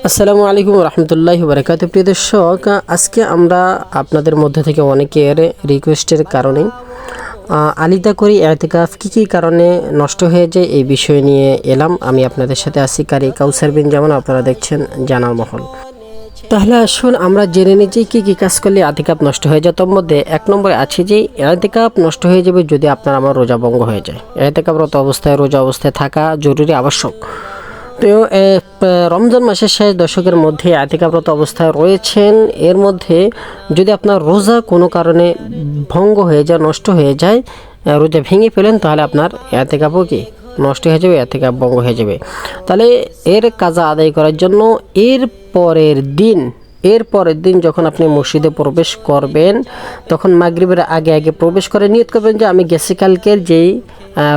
আসসালামু আলাইকুম রহমতুল্লাহি বারাকাতুহু। প্রিয় দর্শক, আজকে আমরা আপনাদের মধ্যে থেকে অনেকের রিকোয়েস্টের কারণে আলাদা করে ইতিকাফ কী কারণে নষ্ট হয়ে যায় এই বিষয় নিয়ে এলাম। আমি আপনাদের সাথে আছি কারি কাউসার বিন জামান, আপনারা দেখছেন জানার মহল। তাহলে আসুন আমরা জেনে নিই যে কী কাজ করলে ইতিকাফ নষ্ট হয়ে যায়। তার মধ্যে এক নম্বরে আছে যে ইতিকাফ নষ্ট হয়ে যাবে যদি আপনার আমার রোজা ভঙ্গ হয়ে যায়। ইতিকাফরত অবস্থায় রোজা অবস্থায় থাকা জরুরি আবশ্যক। তো রমজান মাসের শেষ দশকের মধ্যে ইতিকাফরত অবস্থায় রয়েছেন, এর মধ্যে যদি আপনার রোজা কোনো কারণে ভঙ্গ হয়ে যায়, নষ্ট হয়ে যায়, রোজা ভেঙে ফেলেন, তাহলে আপনার ইতিকাফও কি নষ্ট হয়ে যাবে, ইতিকাফ ভঙ্গ হয়ে যাবে। তাহলে এর কাজা আদায় করার জন্য এর পরের দিন যখন আপনি মসজিদে প্রবেশ করবেন, তখন মাগরিবের আগে প্রবেশ করে নিয়ত করবেন যে আমি গেছে কালকের যেই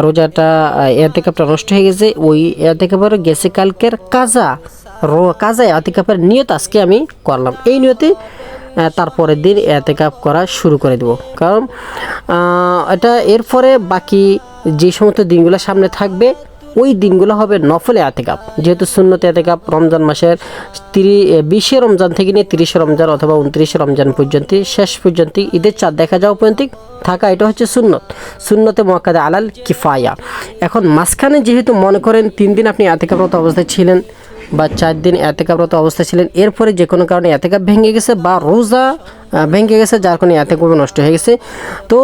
রোজাটা ইতিকাফটা নষ্ট হয়ে গেছে, ওই ইতিকাফের গেছে কালকের কাজা ইতিকাফের নিয়ত আজকে আমি করলাম। এই নিয়তে তারপরের দিন ইতিকাফ করা শুরু করে দেব। কারণ এটা এরপরে বাকি যে সমস্ত দিনগুলো সামনে থাকবে ওই দিনগুলো হবে নফল ইতিকাফ। যেহেতু সুন্নত ইতিকাফ রমজান মাসের 20 রমজান থেকে নিয়ে 30 রমজান অথবা 29 রমজান পর্যন্ত, শেষ পর্যন্ত ঈদের চাঁদ দেখা যাওয়া পর্যন্ত থাকা, এটা হচ্ছে সুন্নতে মুআক্কাদা আলাল কিফায়া। এখন মাঝখানে যেহেতু মনে করেন 3 দিন আপনি ইতিকাফরত অবস্থায় ছিলেন বা 4 দিন ইতিকাফরত অবস্থায় ছিলেন, এরপরে যে কোনো কারণে ইতিকাফ ভেঙে গেছে বা রোজা ভেঙে গেছে, যার কারণে ইতিকাফ নষ্ট হয়ে গেছে, তো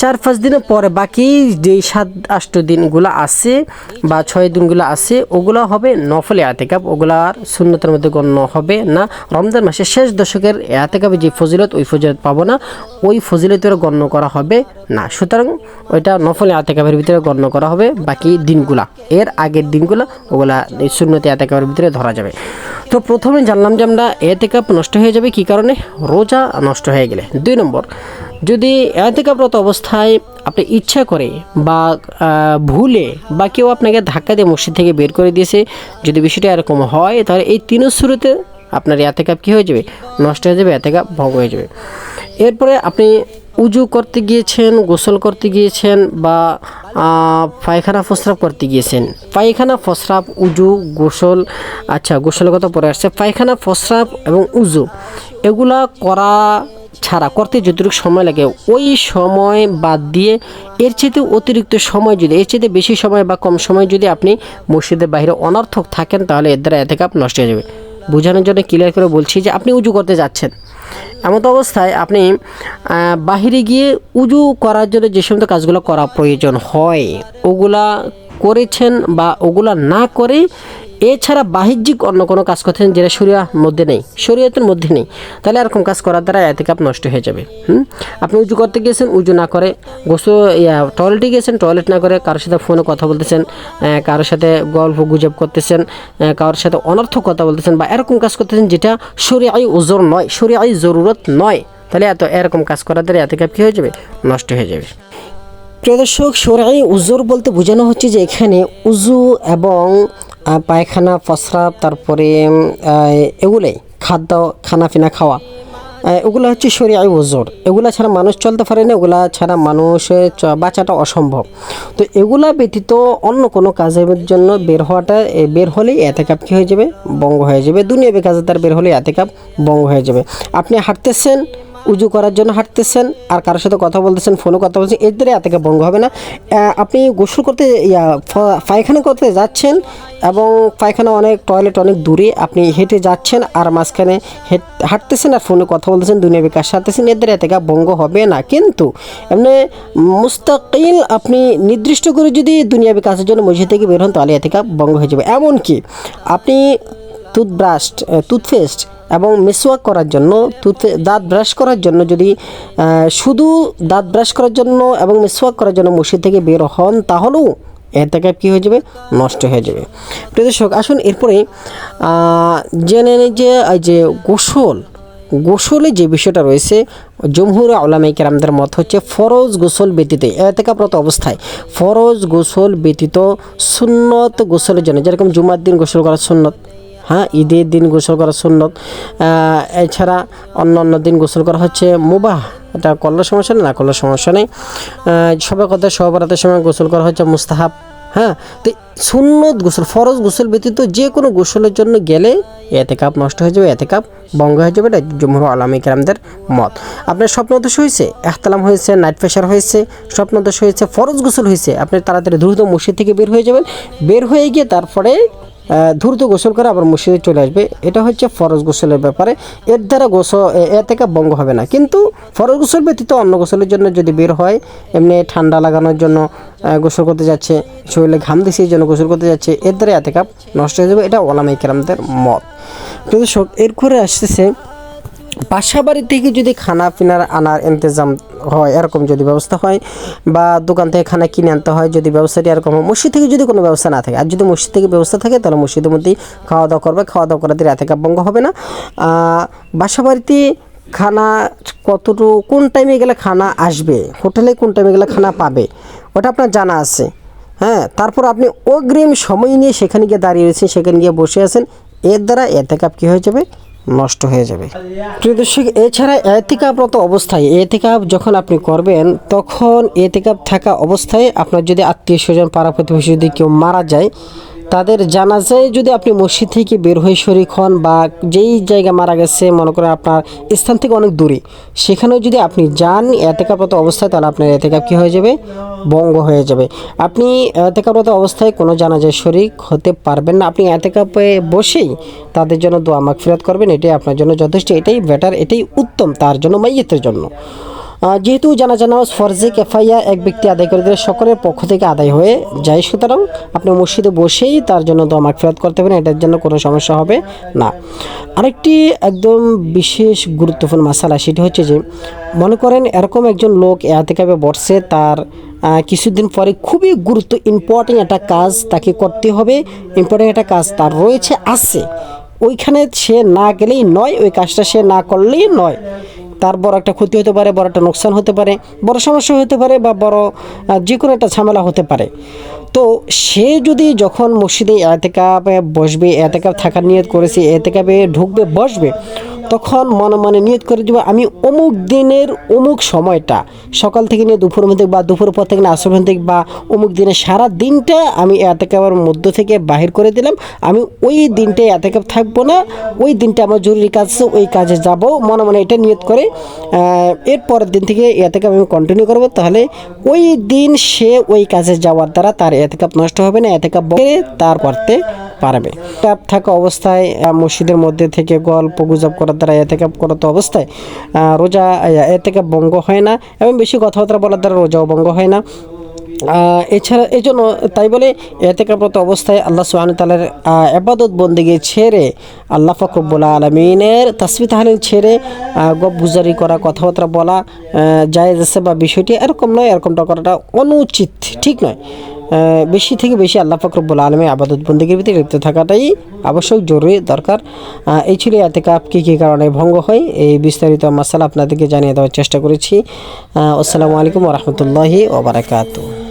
4-5 দিনের পরে বাকি যেই 7-8 দিনগুলো আছে বা 6 দিনগুলো আছে ওগুলো হবে নফল ইতিকাফ, ওগুলো আর সুন্নতের মধ্যে গণ্য হবে না। রমজান মাসের শেষ দশকের ইতিকাফে যে ফজিলত, ওই ফজিলত পাবো না, ওই ফজিলতের গণ্য করা হবে না। সুতরাং ওইটা নফল ইতিকাফের ভিতরে গণ্য করা হবে। বাকি দিনগুলা, এর আগের দিনগুলো, ওগুলা সুন্নতে ইতিকাফের ভিতরে ধরা যাবে। তো প্রথমে জানলাম যে আমরা ইতিকাফ নষ্ট হয়ে যাবে কী কারণে, রোজা নষ্ট হয়ে গেলে। 2 নম্বর, যদি ইতিকাফরত অবস্থায় আপনি ইচ্ছা করে বা ভুলে বা কেউ আপনাকে ধাক্কা দিয়ে মসজিদ থেকে বের করে দিয়েছে, যদি বিষয়টা এরকম হয়, তাহলে এই 3 শুরুতে আপনার ইতিকাফ কী হয়ে যাবে, নষ্ট হয়ে যাবে, ইতিকাফ ভঙ্গ হয়ে যাবে। এরপরে আপনি উজু করতে গিয়েছেন, গোসল করতে গিয়েছেন বা পায়খানা প্রস্রাব করতে গিয়েছেন। পায়খানা প্রস্রাব, উজু, গোসল, আচ্ছা গোসলের কথা পরে আসছে। পায়খানা প্রস্রাব এবং উজু এগুলা করা ছাড়া করতে যতটুকু সময় লাগে ওই সময় বাদ দিয়ে এর চেয়ে অতিরিক্ত সময়, যদি এর চেয়ে বেশি সময় বা কম সময় যদি আপনি মসজিদের বাইরে অনর্থক থাকেন, তাহলে এর দ্বারা ইতিকাফ নষ্ট হয়ে যাবে। বোঝানোর জন্য ক্লিয়ার করে বলছি যে আপনি উজু করতে যাচ্ছেন, এমন অবস্থায় আপনি বাহিরে গিয়ে উজু করার জন্য যে সমস্ত কাজগুলো করা প্রয়োজন হয় ওগুলা করেছেন বা ওগুলা না করে এছাড়া বাহ্যিক অন্য কোনো কাজ করছেন যেটা শরীয়তের মধ্যে নেই, তাহলে এরকম কাজ করার দ্বারা ইতিকাফ নষ্ট হয়ে যাবে। আপনি উজু করতে গিয়েছেন, উজু না করে টয়লেটে গিয়েছেন, টয়লেট না করে কারোর সাথে ফোনে কথা বলতেছেন, কারোর সাথে গল্প গুজব করতেছেন, কারোর সাথে অনর্থক কথা বলতেছেন বা এরকম কাজ করতেছেন যেটা শরীআই উযর নয়, শরীআই জরুরত নয়, তাহলে এরকম কাজ করার দ্বারা ইতিকাফ কী হয়ে যাবে, নষ্ট হয়ে যাবে। প্রিয় দর্শক, শরীআই উযর বলতে বোঝানো হচ্ছে যে এখানে উজু এবং পায়খানা প্রস্রাব, তারপরে এগুলোই খানাপিনা খাওয়া, এগুলো হচ্ছে শরীআই উযর। এগুলা ছাড়া মানুষ চলতে পারে না, এগুলা ছাড়া মানুষের বাঁচাটা অসম্ভব। তো এগুলা ব্যতীত অন্য কোনো কাজের জন্য বের হলেই ইতিকাফ কী হয়ে যাবে, ভঙ্গ হয়ে যাবে। দুনিয়াবি কাজের দ্বারা বের হলে ইতিকাফ ভঙ্গ হয়ে যাবে। আপনি হাঁটতেছেন, উজু করার জন্য হাঁটতেছেন আর কারোর সাথে কথা বলতেছেন, ফোনে কথা বলছেন, এর দ্বারা ইতিকাফ ভঙ্গ হবে না। আপনি গোসল করতে পায়খানা করতে যাচ্ছেন এবং পায়খানা টয়লেট অনেক দূরে, আপনি হেঁটে যাচ্ছেন আর মাঝখানে হাঁটতেছেন আর ফোনে কথা বলতেছেন, দুনিয়াবি কাজ সারতেছেন, এর দ্বারা ইতিকাফ ভঙ্গ হবে না। কিন্তু এমনি মুস্তাকিল আপনি নির্দিষ্ট করে যদি দুনিয়াবি কাজের জন্য মসজিদ থেকে বের হন, তাহলে ইতিকাফ ভঙ্গ হয়ে যাবে। এমনকি আপনি টুথপেস্ট এবং মিসওয়াক করার জন্য, দাঁত ব্রাশ করার জন্য, যদি শুধু দাঁত ব্রাশ করার জন্য এবং মিসওয়াক করার জন্য মসজিদ থেকে বের হন, তাহলেও ইতিকাফ কী হয়ে যাবে, নষ্ট হয়ে যাবে। প্রিয় দর্শক, আসুন এরপরে জেনে নিই যে গোসলে যে বিষয়টা রয়েছে, জমহুর উলামায়ে কেরামদের মত হচ্ছে ফরজ গোসল ব্যতীত ইতিকাফরত অবস্থায় ফরজ গোসল ব্যতীত সুন্নত গোসলের জন্য, যেরকম জুমার দিন গোসল করা সুন্নত, ঈদের দিন গোসল করা সুন্নত, এছাড়া অন্য দিন গোসল করা হচ্ছে মুবাহ, এটা করলে সমস্যা নেই, না করলে সমস্যা নেই। সবার বরাতের সময় গোসল করা হচ্ছে মুস্তাহাব, হ্যাঁ, তো সুন্নত গোসল, ফরজ গোসল ব্যতীত যে কোনো গোসলের জন্য গেলে এতেকাপ নষ্ট হয়ে যাবে, এতেকাপ ভঙ্গ হয়ে যাবে। এটা জমহুর উলামায়ে কেরামদের মত। আপনার স্বপ্নদোষ হয়েছে, ইহতিলাম হয়েছে, নাইট প্রেশার হয়েছে, স্বপ্নদোষ হয়েছে, ফরজ গোসল হয়েছে, আপনি তাড়াতাড়ি দ্রুত মসজিদ থেকে বের হয়ে যাবেন। বের হয়ে গিয়ে তারপরে দ্রুত গোসল করে আবার মসজিদে চলে আসবে। এটা হচ্ছে ফরজ গোসলের ব্যাপারে। এর দ্বারা এতেকাপ ভঙ্গ হবে না। কিন্তু ফরজ গোসল ব্যতীত অন্য গোসলের জন্য যদি বের হয়, এমনি ঠান্ডা লাগানোর জন্য গোসল করতে যাচ্ছে, শরীরে ঘাম দিছে এই জন্য গোসল করতে যাচ্ছে, এর দ্বারা এতেকাপ নষ্ট হয়ে যাবে। এটা উলামায়ে কেরামদের মত। তো দর্শক, এর করে আসতেছে বাসা বাড়ি থেকে যদি খানা পিনার আনার ইন্তজাম হয়, এরকম যদি ব্যবস্থা হয়, বা দোকান থেকে খানা কিনে আনতে হয়, যদি ব্যবস্থাটি এরকম হয়, মসজিদ থেকে যদি কোনো ব্যবস্থা না থাকে, আর যদি মসজিদ থেকে ব্যবস্থা থাকে তাহলে মসজিদের মধ্যেই খাওয়া দাওয়া করবে। খাওয়া দাওয়া করাতে এতেকাপ ভঙ্গ হবে না। বাসা বাড়িতে খানা কতটুকু, কোন টাইমে গেলে খানা আসবে, হোটেলে কোন টাইমে গেলে খানা পাবে, ওটা আপনার জানা আছে। হ্যাঁ, তারপর আপনি অগ্রিম সময় নিয়ে সেখানে গিয়ে দাঁড়িয়ে রয়েছেন, সেখানে গিয়ে বসে আছেন, এর দ্বারা এতেকাপ কী হয়ে যাবে, নষ্ট হয়ে যাবে। প্রিয় দর্শক, এছাড়া এতেকাপরত অবস্থায়, এতেকাপ যখন আপনি করবেন তখন এতেকাপ থাকা অবস্থায় আপনার যদি আত্মীয় স্বজন পাড়া প্রতিবেশী যদি কেউ মারা যায়, তাদের জানাজায় যদি আপনি মসজিদ থেকে বের হয়ে শরীক হন, বা যেই জায়গায় মারা গেছে মনে করেন আপনার স্থান থেকে অনেক দূরে, সেখানেও যদি আপনি যান এতেকাপরত অবস্থায়, তাহলে আপনার এতেকাপ কী হয়ে যাবে, ভঙ্গ হয়ে যাবে। আপনি এতেকাপরত অবস্থায় কোনো জানাজায় শরীক হতে পারবেন না। আপনি এতেকাপে বসেই তাদের জন্য দোয়া মাগফিরাত করবেন, এটাই আপনার জন্য যথেষ্ট, এটাই বেটার, এটাই উত্তম তার জন্য, মাইয়িতের জন্য। যেহেতু জানাজা নামাজ ফরজে কিফায়া এক ব্যক্তি আদায় করে দিলে সকলের পক্ষ থেকে আদায় হয়ে যায়, সুতরাং আপনি মসজিদে বসেই তার জন্য দোয়া মাগফিরাত করতে পারেন, এটার জন্য কোনো সমস্যা হবে না। আরেকটি একদম বিশেষ গুরুত্বপূর্ণ মাসালা, সেটি হচ্ছে যে মনে করেন এরকম একজন লোক এতেকাপে বসছে, তার কিছুদিন পরে খুবই ইম্পর্টেন্ট একটা কাজ তাকে করতে হবে, ইম্পর্টেন্ট একটা কাজ তার রয়েছে, আছে, ওইখানে সে না গেলেই নয়, ওই কাজটা সে না করলেই নয়। তার বড় একটা ক্ষতি হতে পারে, বড় একটা নোকসান হতে পারে, বড় সমস্যা হতে পারে, বা বড় যে কোনো একটা ঝামেলা হতে পারে। তো সে যদি যখন মসজিদে এতেকাপে বসবে, এতেকাপ থাকার নিয়ত করেছে, এতেকাপে ঢুকবে, বসবে, তখন মনে মনে নিয়ত করে দেবো আমি অমুক দিনের অমুক সময়টা, সকাল থেকে নিয়ে দুপুর মধ্যে, বা দুপুর পর থেকে আসর থেকে, বা অমুক দিনের সারা দিনটা আমি এতেকাপের মধ্য থেকে বাহির করে দিলাম। আমি ওই দিনটায় এতেকাপ থাকবো না, ওই দিনটা আমার জরুরি কাজ আছে, ওই কাজে যাব, মনে মনে এটা নিয়ত করে এর পরের দিন থেকে এতেকাপ আমি কন্টিনিউ করবো। তাহলে ওই দিন সে ওই কাজে যাওয়ার দ্বারা তার এতেকাপ নষ্ট হবে না, এতেকাপ তার করতে পারবে। এতেকাপ থাকা অবস্থায় মসজিদের মধ্যে থেকে গল্প গুজব করার দ্বারা, এতেকাপ করার অবস্থায় রোজা, এতেকাপ ভঙ্গ হয় না, এবং বেশি কথাবার্তা বলার দ্বারা রোজাও ভঙ্গ হয় না। এছাড়া এই জন্য তাই বলে এতেকাপরত অবস্থায় আল্লাহ সুবহানাহু ওয়া তাআলার ইবাদত বন্দেগী ছেড়ে, আল্লাহ পাক রব্বুল আলামিনের তাসবিহ তাহলিল ছেড়ে গপগুজারি করা, কথাবার্তা বলা জায়েজ আছে, বা বিষয়টি এরকম নয়, এরকমটা করাটা অনুচিত, ঠিক নয়। বেশি থেকে বেশি আল্লাহ পাক রব্বুল আলামিনের ইবাদত বন্দেগীর ভিতরে লিপ্ত থাকাটাই আবশ্যক, জরুরি, দরকার। এই ছিল এতেকাপ কী কী কারণে ভঙ্গ হয়, এই বিস্তারিত মাসালা আপনাদেরকে জানিয়ে দেওয়ার চেষ্টা করেছি। আসসালামু আলাইকুম ওয়া রাহমাতুল্লাহি ওয়া বারাকাতুহু।